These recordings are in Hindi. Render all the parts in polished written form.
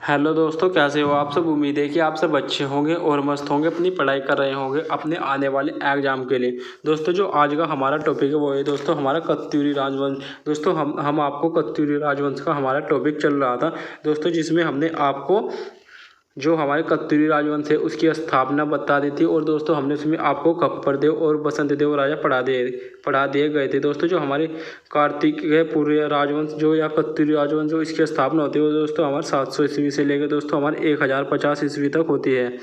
हेलो दोस्तों, कैसे हो आप सब। उम्मीद है कि आप सब अच्छे होंगे और मस्त होंगे, अपनी पढ़ाई कर रहे होंगे अपने आने वाले एग्जाम के लिए। दोस्तों जो आज का हमारा टॉपिक है वो है दोस्तों हमारा कत्यूरी राजवंश। दोस्तों हम आपको कत्यूरी राजवंश का हमारा टॉपिक चल रहा था दोस्तों, जिसमें हमने आपको जो हमारे कत्यूरी राजवंश है उसकी स्थापना बता दी थी। और दोस्तों हमने उसमें आपको खप्पर देव और बसंत देव राजा पढ़ा दिए गए थे। दोस्तों जो हमारे कार्तिकेय पूर्य राजवंश जो या कत्यूरी राजवंश जो इसकी स्थापना होती है वो दोस्तों हमारे 700 ईस्वी से लेकर दोस्तों हमारे 1050 ईस्वी तक होती है।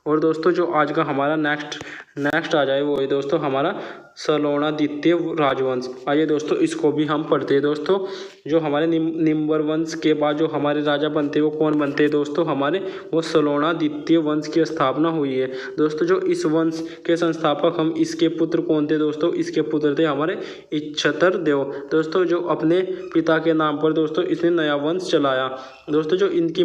और दोस्तों जो आज का हमारा नेक्स्ट आ जाए वो है दोस्तों हमारा सलोणादित्य राजवंश। आइए दोस्तों इसको भी हम पढ़ते हैं। दोस्तों जो हमारे निम्बर वंश के बाद जो हमारे राजा बनते हैं वो कौन बनते हैं दोस्तों, हमारे वो सलोणादित्य वंश की स्थापना हुई है। दोस्तों जो इस वंश के संस्थापक हम इसके पुत्र कौन थे दोस्तों, इसके पुत्र थे हमारे इच्छतर देव। दोस्तों जो अपने पिता के नाम पर दोस्तों इसने नया वंश चलाया। दोस्तों जो इनकी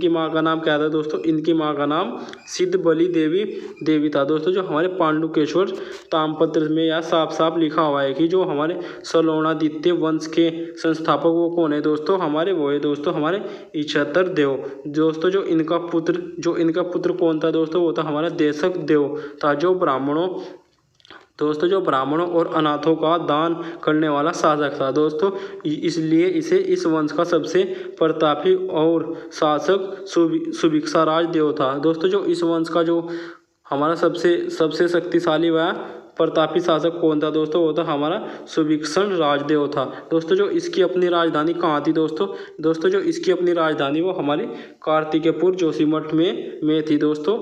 माँ का नाम क्या था दोस्तों, इनकी माँ का नाम सिद्धबली देवी था। दोस्तों जो हमारे पांडुकेश्वर ताम्रपत्र में या साफ साफ लिखा हुआ है कि जो हमारे सलोणादित्य वंश के संस्थापक वो कौन है दोस्तों, हमारे वो है दोस्तों हमारे इच्छतर देव। दोस्तों जो इनका पुत्र कौन था दोस्तों, वो था हमारा देशक देव था, जो ब्राह्मणों और अनाथों का दान करने वाला शासक था। दोस्तों इसलिए इसे इस वंश का सबसे प्रतापी और शासक सुभिक्षाराज देव था। दोस्तों जो इस वंश का जो हमारा सबसे शक्तिशाली व प्रतापी शासक कौन था दोस्तों, वो था हमारा सुभिक्षण राजदेव था। दोस्तों जो इसकी अपनी राजधानी कहाँ थी दोस्तों जो इसकी अपनी राजधानी वो हमारे कार्तिकेयपुर जोशीमठ में थी दोस्तों।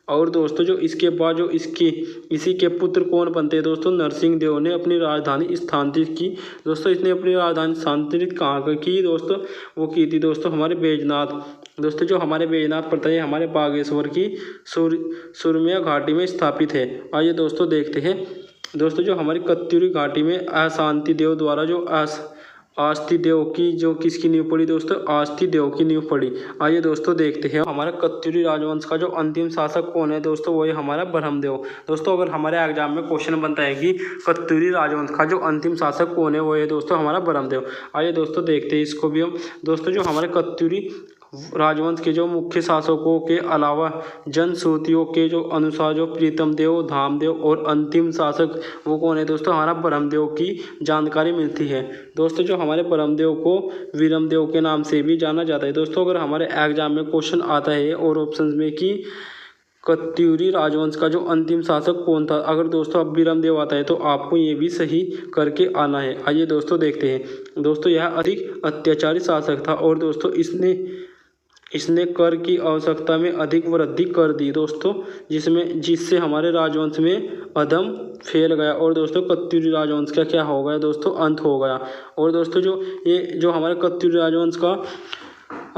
और दोस्तों जो इसके बाद जो इसी के पुत्र कौन बनते हैं दोस्तों, नरसिंह देव ने अपनी राजधानी स्थानांतरित की। दोस्तों इसने अपनी राजधानी स्थानांतरित कहाँ की दोस्तों, वो की थी दोस्तों हमारे बैजनाथ। दोस्तों जो हमारे बैजनाथ पड़ता है हमारे बागेश्वर की सुरम्य घाटी में स्थापित है। आइए दोस्तों देखते हैं। दोस्तों जो हमारी कत्यूरी घाटी में अशांति देव द्वारा जो आस्ति देव की जो किसकी नींव पड़ी दोस्तों, आस्ति देव की नींव पड़ी। आइए दोस्तों देखते हैं हमारा कत्यूरी राजवंश का जो अंतिम शासक कौन है दोस्तों, वो है हमारा ब्रह्मदेव। दोस्तों अगर हमारे एग्जाम में क्वेश्चन बनता है कि कत्यूरी राजवंश का जो अंतिम शासक कौन है, वो है दोस्तों हमारा ब्रह्मदेव। आइए दोस्तों देखते हैं इसको भी हम। दोस्तों जो हमारे कत्यूरी राजवंश के जो मुख्य शासकों के अलावा जनश्रुतियों के जो अनुसार जो प्रीतम देव, धामदेव और अंतिम शासक वो कौन है दोस्तों, हमारा ब्रह्मदेव की जानकारी मिलती है। दोस्तों जो हमारे ब्रह्मदेव को वीरमदेव के नाम से भी जाना जाता है। दोस्तों अगर हमारे एग्जाम में क्वेश्चन आता है और ऑप्शन में कि कत्यूरी राजवंश का जो अंतिम शासक कौन था, अगर दोस्तों अब वीरमदेव आता है तो आपको ये भी सही करके आना है। आइए दोस्तों देखते हैं। दोस्तों यह अधिक अत्याचारी शासक था और दोस्तों इसने कर की आवश्यकता में अधिक वृद्धि कर दी दोस्तों, जिससे हमारे राजवंश में अधम फैल गया। और दोस्तों कत्यूरी राजवंश का क्या हो गया दोस्तों, अंत हो गया। और दोस्तों जो हमारे कत्यूरी राजवंश का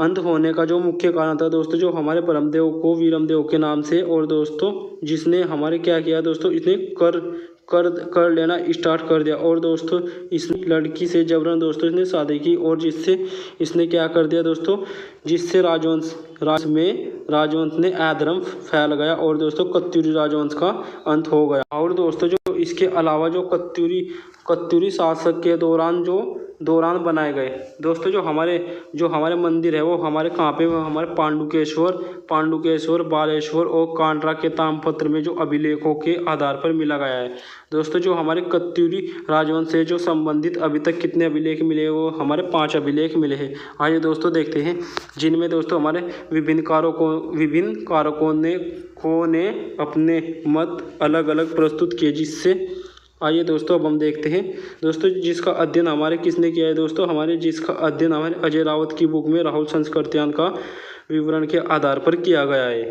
अंत होने का जो मुख्य कारण था दोस्तों, जो हमारे ब्रह्मदेव को वीरमदेव के नाम से, और दोस्तों जिसने हमारे क्या किया दोस्तों, इसने कर लेना स्टार्ट कर दिया। और दोस्तों इसने लड़की से जबरन दोस्तों इसने शादी की, और जिससे इसने क्या कर दिया दोस्तों, जिससे राजवंश में अधर्म फैल गया और दोस्तों कत्यूरी राजवंश का अंत हो गया। और दोस्तों जो इसके अलावा जो कत्यूरी शासक के दौरान बनाए गए दोस्तों जो हमारे मंदिर है वो हमारे कहाँ पे, हमारे पांडुकेश्वर, बालेश्वर और कांड्रा के ताम्रपत्र में जो अभिलेखों के आधार पर मिला गया है। दोस्तों जो हमारे कत्यूरी राजवंश से जो संबंधित अभी तक कितने अभिलेख मिले, वो हमारे 5 अभिलेख मिले हैं। आइए दोस्तों देखते हैं, जिनमें दोस्तों हमारे विभिन्न कारकों ने अपने मत अलग अलग प्रस्तुत किए, जिससे आइए दोस्तों अब हम देखते हैं। दोस्तों जिसका अध्ययन हमारे किसने किया है दोस्तों, जिसका अध्ययन हमारे अजय रावत की बुक में राहुल संस्कृत्यान का विवरण के आधार पर किया गया है।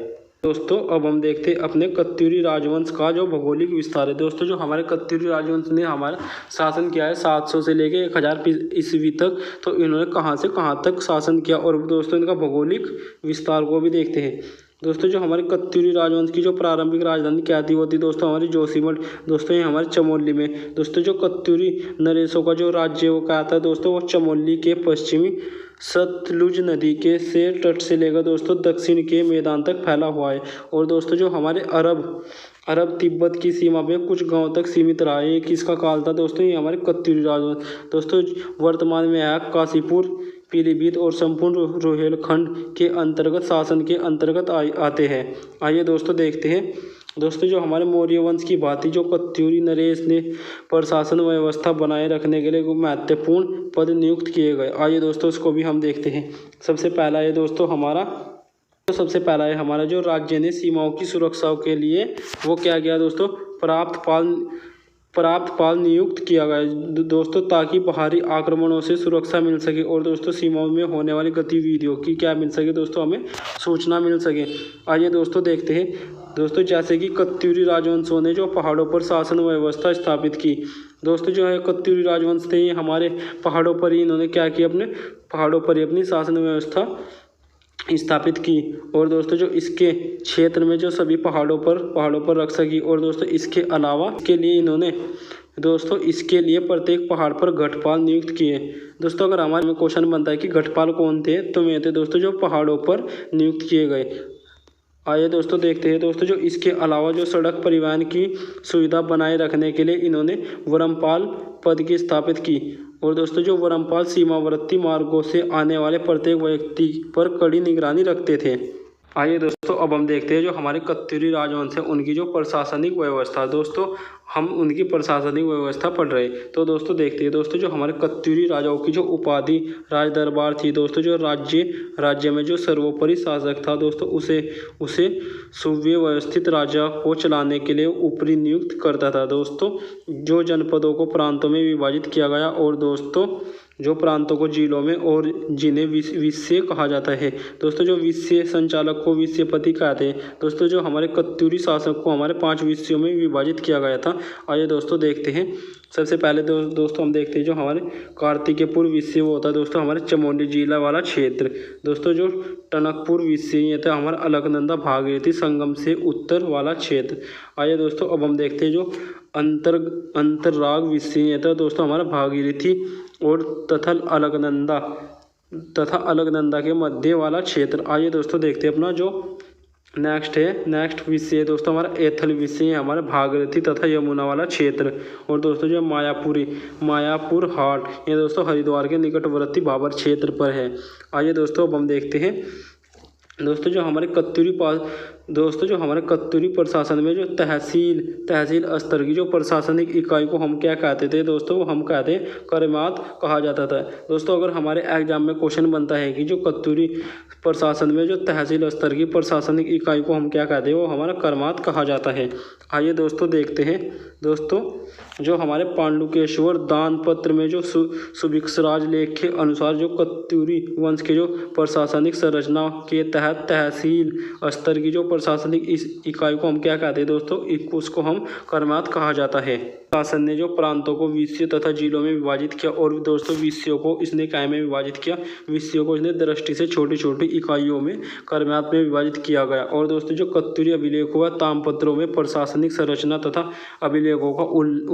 दोस्तों अब हम देखते हैं अपने कत्यूरी राजवंश का जो भौगोलिक विस्तार है। दोस्तों जो हमारे कत्यूरी राजवंश ने हमारा शासन किया है 700 से लेके 1000 ईस्वी तक, तो इन्होंने कहाँ से कहाँ तक शासन किया, और दोस्तों इनका भौगोलिक विस्तार को भी देखते हैं। दोस्तों जो हमारे कत्यूरी राजवंश की जो प्रारंभिक राजधानी क्या थी, वो थी दोस्तों हमारी जोशीमठ। दोस्तों ये हमारे चमोली में। दोस्तों जो कत्यूरी नरेशों का जो राज्य वो क्या था दोस्तों, वो चमोली के पश्चिमी सतलुज नदी के से तट से लेकर दोस्तों दक्षिण के मैदान तक फैला हुआ है। और दोस्तों जो हमारे अरब तिब्बत की सीमा में कुछ गांव तक सीमित रहा है। ये किसका काल था दोस्तों, ये हमारे कत्यूरी राजवंश। दोस्तों वर्तमान में है काशीपुर पीलीभीत और संपूर्ण रोहिलखंड के अंतर्गत शासन के अंतर्गत आते हैं। आइए दोस्तों देखते हैं दोस्तों जो हमारे मौर्य वंश की भांति जो कत्यूरी नरेश ने प्रशासन व्यवस्था बनाए रखने के लिए महत्वपूर्ण पद नियुक्त किए गए। आइए दोस्तों उसको भी हम देखते हैं। सबसे पहला है दोस्तों हमारा जो राज्य ने सीमाओं की सुरक्षा के लिए वो क्या किया दोस्तों, प्राप्त पाल नियुक्त किया गया दोस्तों, ताकि बाहरी आक्रमणों से सुरक्षा मिल सके और दोस्तों सीमाओं में होने वाली गतिविधियों की क्या मिल सके दोस्तों, हमें सूचना मिल सके। आइए दोस्तों देखते हैं दोस्तों, जैसे कि कत्यूरी राजवंशों ने जो पहाड़ों पर शासन व्यवस्था स्थापित की। दोस्तों जो है कत्यूरी राजवंश थे, ये हमारे पहाड़ों पर ही इन्होंने क्या किया, अपने पहाड़ों पर ही अपनी शासन व्यवस्था स्थापित की। और दोस्तों जो इसके क्षेत्र में जो सभी पहाड़ों पर रक्षा की। और दोस्तों इसके अलावा के लिए इन्होंने दोस्तों इसके लिए प्रत्येक पहाड़ पर घटपाल नियुक्त किए। दोस्तों अगर हमारे में क्वेश्चन बनता है कि घटपाल कौन थे, तो ये थे दोस्तों जो पहाड़ों पर नियुक्त किए गए। आइए दोस्तों देखते हैं दोस्तों जो इसके अलावा जो सड़क परिवहन की सुविधा बनाए रखने के लिए इन्होंने वरमपाल पद की स्थापित की। और दोस्तों जो वरमपाल सीमावर्ती मार्गों से आने वाले प्रत्येक व्यक्ति पर कड़ी निगरानी रखते थे। आइए दोस्तों अब हम देखते हैं जो हमारे कत्यूरी राजवंश है उनकी जो प्रशासनिक व्यवस्था। दोस्तों हम उनकी प्रशासनिक व्यवस्था पढ़ रहे हैं, तो दोस्तों देखते हैं दोस्तों जो हमारे कत्यूरी राजाओं की जो उपाधि राज दरबार थी दोस्तों, जो राज्य में जो सर्वोपरि शासक था दोस्तों, उसे सुव्यवस्थित राजा को चलाने के लिए ऊपरी नियुक्त करता था दोस्तों। जो जनपदों को प्रांतों में विभाजित किया गया और दोस्तों जो प्रांतों को जिलों में और जिन्हें विषय कहा जाता है दोस्तों, जो विषय संचालक को विषयपति कहते हैं दोस्तों। जो हमारे कत्यूरी शासक को हमारे 5 विषयों में विभाजित किया गया था। आइए दोस्तों देखते हैं। सबसे पहले दोस्तों हम देखते हैं जो हमारे कार्तिकेयपुर विषय वो होता है दोस्तों हमारे चमोली जिला वाला क्षेत्र। दोस्तों जो टनकपुर विषय ये था हमारा अलकनंदा भागीरथी संगम से उत्तर वाला क्षेत्र। आइए दोस्तों अब हम देखते हैं जो अंतरराग विषय ये था दोस्तों हमारा भागीरथी और तथा अलकनंदा के मध्य वाला क्षेत्र। आइए दोस्तों देखते हैं अपना जो नेक्स्ट विषय दोस्तों हमारा एथल विषय है हमारा भागीरथी तथा यमुना वाला क्षेत्र। और दोस्तों जो मायापुर हाट ये दोस्तों हरिद्वार के निकटवर्ती भाबर क्षेत्र पर है। आइए दोस्तों अब हम देखते हैं दोस्तों जो हमारे कत्यूरी प्रशासन में जो तहसील स्तर की जो प्रशासनिक इकाई को हम क्या कहते थे दोस्तों, हम कहते हैं करमात कहा जाता था। दोस्तों अगर हमारे एग्जाम में क्वेश्चन बनता है कि जो कत्यूरी प्रशासन में जो तहसील स्तर की प्रशासनिक इकाई को हम क्या कहते हैं, वो हमारा करमात कहा जाता है। आइए दोस्तों देखते हैं दोस्तों जो हमारे पांडुकेश्वर दान पत्र में जो सुभिक्षराज लेख के अनुसार जो कत्यूरी वंश के जो प्रशासनिक संरचना के तहत तहसील स्तर की जो प्रशासनिक इस इकाई को हम क्या कहते हैं दोस्तों, उसको हम करमात कहा जाता है। शासन ने जो प्रांतों को विषय तथा जिलों में विभाजित किया और दोस्तों विषयों को इसने काय में विभाजित किया, विषयों को इसने दृष्टि से छोटी छोटी इकाइयों में करमात में विभाजित किया गया। और दोस्तों जो कत्यूरी अभिलेखों व ताम्रपत्रों में प्रशासनिक संरचना तथा अभिलेखों का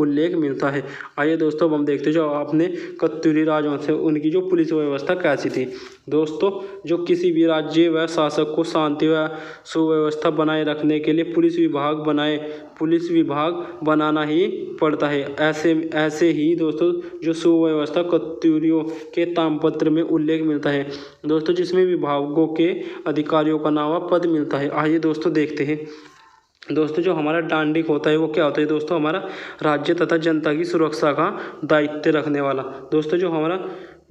उल्लेख मिलता है। आइए दोस्तों हम देखते हैं जो आपने कत्यूरी राजवंश है उनकी जो पुलिस व्यवस्था कैसी थी। दोस्तों जो किसी भी राज्य व शासक को शांति व सुव्यवस्था बनाए रखने के लिए पुलिस विभाग बनाना ही पड़ता है। ऐसे ही दोस्तों जो सुव्यवस्था कत्यूरियों के ताम्रपत्र में उल्लेख मिलता है दोस्तों, जिसमें विभागों के अधिकारियों का नाम व पद मिलता है। आइए दोस्तों देखते हैं दोस्तों जो हमारा डांडिक होता है वो क्या होता है दोस्तों, हमारा राज्य तथा जनता की सुरक्षा का दायित्व रखने वाला। दोस्तों जो हमारा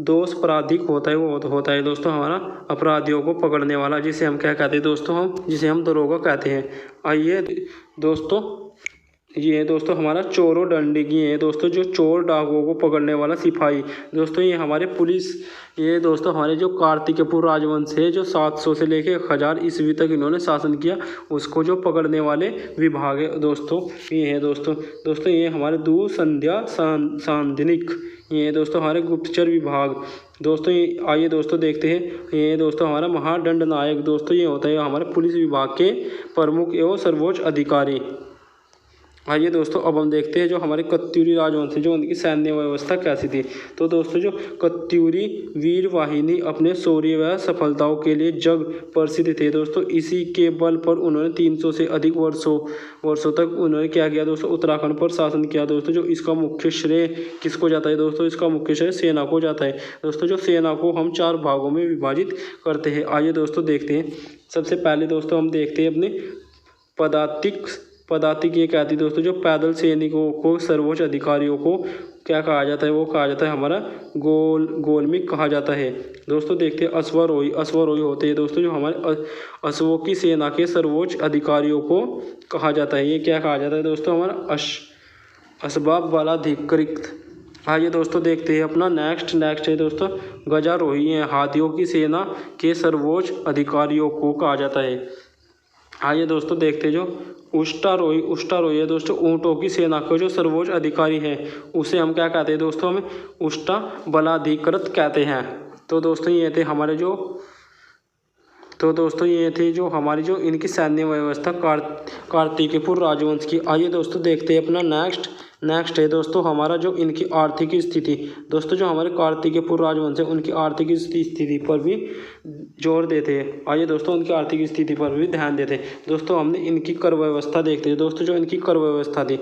दोष प्राधिक होता है वो होता है दोस्तों हमारा अपराधियों को पकड़ने वाला, जिसे हम क्या कहते हैं दोस्तों, जिसे हम दरोगा कहते हैं। आइए दोस्तों ये है दोस्तों हमारा चोरों डंडिक, ये है दोस्तों जो चोर डाकुओं को पकड़ने वाला सिपाही। दोस्तों ये हमारे पुलिस, ये दोस्तों हमारे जो कार्तिकेयपुर राजवंश है जो 700 से लेके 1000 ईस्वी तक इन्होंने शासन किया, उसको जो पकड़ने वाले विभाग है दोस्तों ये है दोस्तों ये हमारे दूरसंध्या सांदनिक, ये है दोस्तों हमारे गुप्तचर विभाग। दोस्तों ये आइए दोस्तों देखते हैं, ये दोस्तों हमारा महादंड नायक। दोस्तों ये होता है हमारे पुलिस विभाग के प्रमुख एवं सर्वोच्च अधिकारी। आइए दोस्तों अब हम देखते हैं जो हमारे कत्यूरी राजवंश जो उनकी सैन्य व्यवस्था कैसी थी। तो दोस्तों जो कत्यूरी वीर वाहिनी अपने शौर्य व सफलताओं के लिए जग प्रसिद्ध थे दोस्तों। इसी के बल पर उन्होंने 300 से अधिक वर्षों तक उन्होंने क्या किया दोस्तों, उत्तराखंड पर शासन किया दोस्तों। जो इसका मुख्य श्रेय किसको जाता है दोस्तों, इसका मुख्य श्रेय सेना को जाता है दोस्तों। जो सेना को हम 4 भागों में विभाजित करते हैं। आइए दोस्तों देखते हैं। सबसे पहले दोस्तों हम देखते हैं अपने पदातिक ये कहती है दोस्तों, जो पैदल सैनिकों को सर्वोच्च अधिकारियों को क्या कहा जाता है, वो कहा जाता है हमारा गोलमिक कहा जाता है दोस्तों। देखते हैं अश्वारोही होते हैं दोस्तों, जो हमारे अश्वों की सेना के सर्वोच्च अधिकारियों को कहा जाता है। ये क्या कहा जाता है दोस्तों, हमारा असबाब बलाधिकृत। आइए दोस्तों देखते हैं अपना नेक्स्ट है दोस्तों गजारोही है। हाथियों की सेना के सर्वोच्च अधिकारियों को कहा जाता है। आइए दोस्तों देखते हैं जो उष्टारोही है दोस्तों, ऊँटों की सेना का जो सर्वोच्च अधिकारी है उसे हम क्या कहते हैं दोस्तों, हमें उष्टा बलाधिकृत कहते हैं। तो दोस्तों ये थे हमारे जो हमारी जो इनकी सैन्य व्यवस्था कार्तिकेयपुर राजवंश की। आइए दोस्तों देखते हैं अपना नेक्स्ट है दोस्तों हमारा जो इनकी आर्थिक स्थिति। दोस्तों जो हमारे कार्तिकेयपुर राजवंश है उनकी आर्थिक स्थिति पर भी जोर देते हैं। आइए दोस्तों उनकी आर्थिक स्थिति पर भी ध्यान देते हैं दोस्तों। हमने इनकी कर व्यवस्था देखते हैं दोस्तों। जो इनकी कर व्यवस्था थी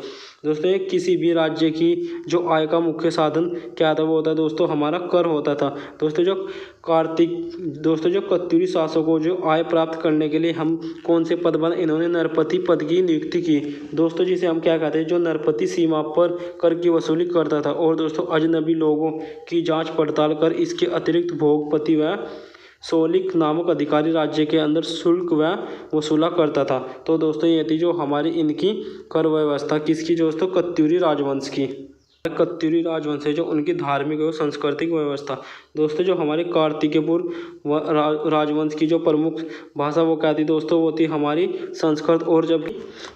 दोस्तों, एक किसी भी राज्य की जो आय का मुख्य साधन क्या था, वो होता है दोस्तों हमारा कर होता था दोस्तों। जो कत्यूरी शासकों को जो आय प्राप्त करने के लिए हम कौन से पद बना, इन्होंने नरपति पद की नियुक्ति की दोस्तों, जिसे हम क्या कहते हैं, जो नरपति सीमा पर कर की वसूली करता था। और दोस्तों अजनबी लोगों की जांच पड़ताल कर इसके अतिरिक्त भोगपति व सोलिक नामक अधिकारी राज्य के अंदर शुल्क व वसूला करता था। तो दोस्तों ये थी जो हमारी इनकी कर व्यवस्था किसकी दोस्तों, कत्यूरी राजवंश की। कत्यूरी राजवंश है जो उनकी धार्मिक और सांस्कृतिक व्यवस्था। दोस्तों जो हमारे कार्तिकेयपुर राजवंश की जो प्रमुख भाषा वो क्या थी दोस्तों, वो थी हमारी संस्कृत। और जब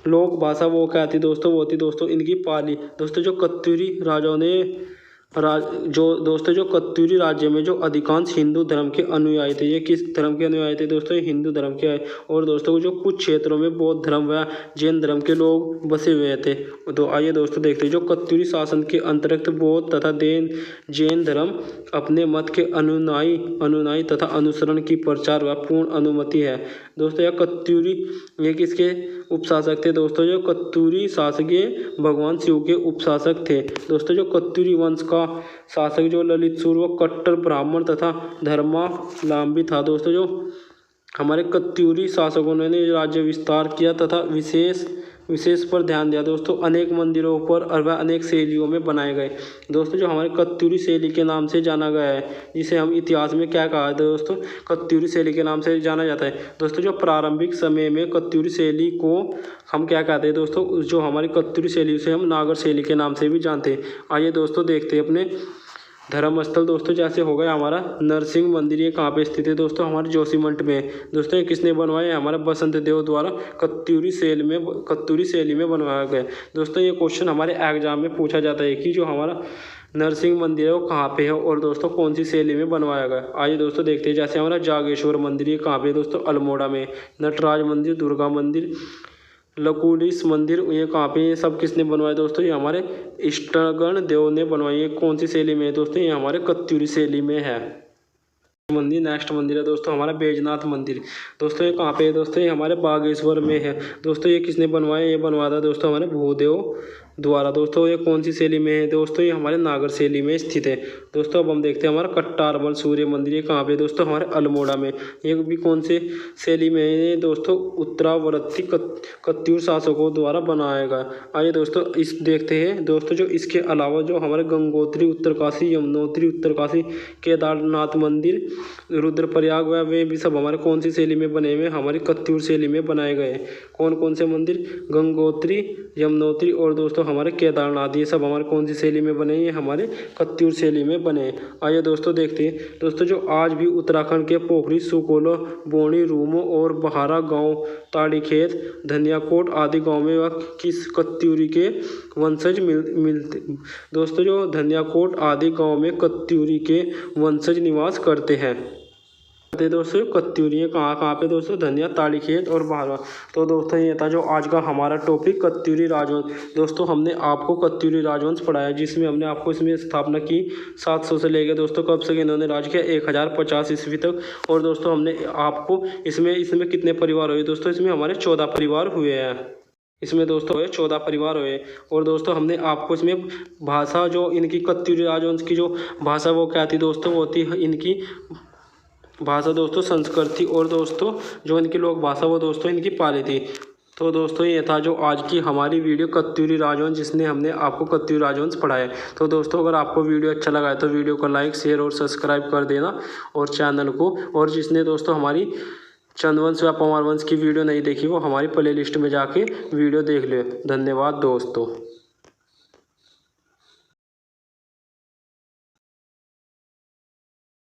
लोक भाषा वो क्या थी दोस्तों, वो थी दोस्तों इनकी पाली। दोस्तों जो कत्यूरी राजाओं ने जो कत्यूरी राज्य में जो अधिकांश हिंदू धर्म के अनुयायी थे। ये किस धर्म के अनुयायी थे दोस्तों, हिंदू धर्म के। और दोस्तों जो कुछ क्षेत्रों में बौद्ध धर्म व जैन धर्म के लोग बसे हुए थे। तो आइए दोस्तों देखते हैं जो कत्यूरी शासन के अंतर्गत बौद्ध तथा जैन धर्म अपने मत के अनुनायी तथा अनुसरण की प्रचार व पूर्ण अनुमति है दोस्तों। यह कत्यूरी ये किसके उपशासक थे दोस्तों, जो कत्यूरी शासक भगवान शिव के उपशासक थे दोस्तों। जो कत्यूरी वंश का शासक जो ललित सूर्य व कट्टर ब्राह्मण तथा धर्मावलंबी था दोस्तों। जो हमारे कत्यूरी शासकों ने राज्य विस्तार किया तथा विशेष पर ध्यान दिया दोस्तों। अनेक मंदिरों पर और अनेक शैलियों में बनाए गए दोस्तों। जो हमारे कत्यूरी शैली के नाम से जाना गया है, जिसे हम इतिहास में क्या कहा है दोस्तों, कत्यूरी शैली के नाम से जाना जाता है दोस्तों। जो प्रारंभिक समय में कत्यूरी शैली को हम क्या कहते हैं दोस्तों, जो हमारी कत्यूरी शैली से हम नागर शैली के नाम से भी जानते हैं। आइए दोस्तों देखते हैं अपने धर्मस्थल दोस्तों। जैसे हो गया हमारा नरसिंह मंदिर, ये कहाँ पे स्थित है दोस्तों, हमारे जोशीमठ में दोस्तों। ये किसने बनवाया, हमारा बसंत देव द्वारा कत्यूरी शैली में बनवाया गया दोस्तों। ये क्वेश्चन हमारे एग्जाम में पूछा जाता है कि जो हमारा नरसिंह मंदिर है वो कहाँ पे है और दोस्तों कौन सी शैली में बनवाया गया। आइए दोस्तों देखते हैं। जैसे हमारा जागेश्वर मंदिर, ये कहाँ पे है दोस्तों, अल्मोड़ा में। नटराज मंदिर, दुर्गा मंदिर, लकुलिस मंदिर, ये कहाँ पे, ये सब किसने बनवाए दोस्तों, ये हमारे इष्टगण देव ने बनवाई। ये कौन सी शैली में है दोस्तों, ये हमारे कत्यूरी शैली में है। नेक्स्ट मंदिर है दोस्तों हमारा बैजनाथ मंदिर दोस्तों। ये कहाँ पे है दोस्तों, ये हमारे बागेश्वर में है दोस्तों। ये किसने बनवाया, ये बनवाया था दोस्तों हमारे भूदेव द्वारा दोस्तों। ये कौन सी शैली में है दोस्तों, ये हमारे नागर शैली में स्थित है दोस्तों। अब हम देखते हैं हमारा कट्टारमल सूर्य मंदिर, ये कहाँ पे दोस्तों, हमारे अल्मोड़ा में। ये भी कौन से शैली में है दोस्तों, उत्तरावर्ती कत्यूर शासकों द्वारा बनाया गया। आइए दोस्तों इस देखते हैं दोस्तों। जो इसके अलावा जो हमारे गंगोत्री उत्तरकाशी, यमुनोत्री उत्तरकाशी, केदारनाथ मंदिर, रुद्रप्रयाग वे भी सब हमारे कौन सी शैली में बने हुए, हमारी कत्यूर शैली में बनाए गए। कौन से मंदिर, गंगोत्री, यमुनोत्री और दोस्तों हमारे केदारनाथ, ये सब हमारे कौन सी शैली में बने, ये हमारे कत्यूर शैली में बने। आइए दोस्तों देखते हैं दोस्तों। जो आज भी उत्तराखंड के पोखरी, सुकोलो, बोनी, रूमो और बहारा गांव, ताड़ीखेत, धनियाकोट आदि गांव में किस कत्यूरी के वंशज मिलते दोस्तों। जो धनियाकोट आदि गांव में कत्यूरी के वंशज निवास करते हैं। दोस्तों कत्यूरी कहाँ पे दोस्तों, धनिया, ताड़ीखेत और बारवा। तो दोस्तों ये था जो आज का हमारा टॉपिक कत्यूरी राजवंश। दोस्तों हमने आपको कत्यूरी राजवंश पढ़ाया जिसमें हमने आपको इसमें स्थापना की 700 से लेकर दोस्तों कब से इन्होंने राज किया 1050 ईस्वी तक। और दोस्तों हमने आपको इसमें कितने परिवार हुए दोस्तों, इसमें हमारे 14 परिवार हुए हैं। इसमें दोस्तों हुए 14 परिवार हुए। और दोस्तों हमने आपको इसमें भाषा जो इनकी कत्यूरी राजवंश की जो भाषा वो क्या थी दोस्तों, वो थी इनकी भाषा दोस्तों संस्कृत थी। और दोस्तों जो इनकी लोक भाषा वो दोस्तों इनकी पाली थी। तो दोस्तों ये था जो आज की हमारी वीडियो कत्यूरी राजवंश, जिसने हमने आपको कत्यूरी राजवंश पढ़ाया। तो दोस्तों अगर आपको वीडियो अच्छा लगा है तो वीडियो को लाइक, शेयर और सब्सक्राइब कर देना और चैनल को। और जिसने दोस्तों हमारी चंद्रवंश या पंवार वंश की वीडियो नहीं देखी वो हमारी प्लेलिस्ट में जाके वीडियो देख ले। धन्यवाद दोस्तों।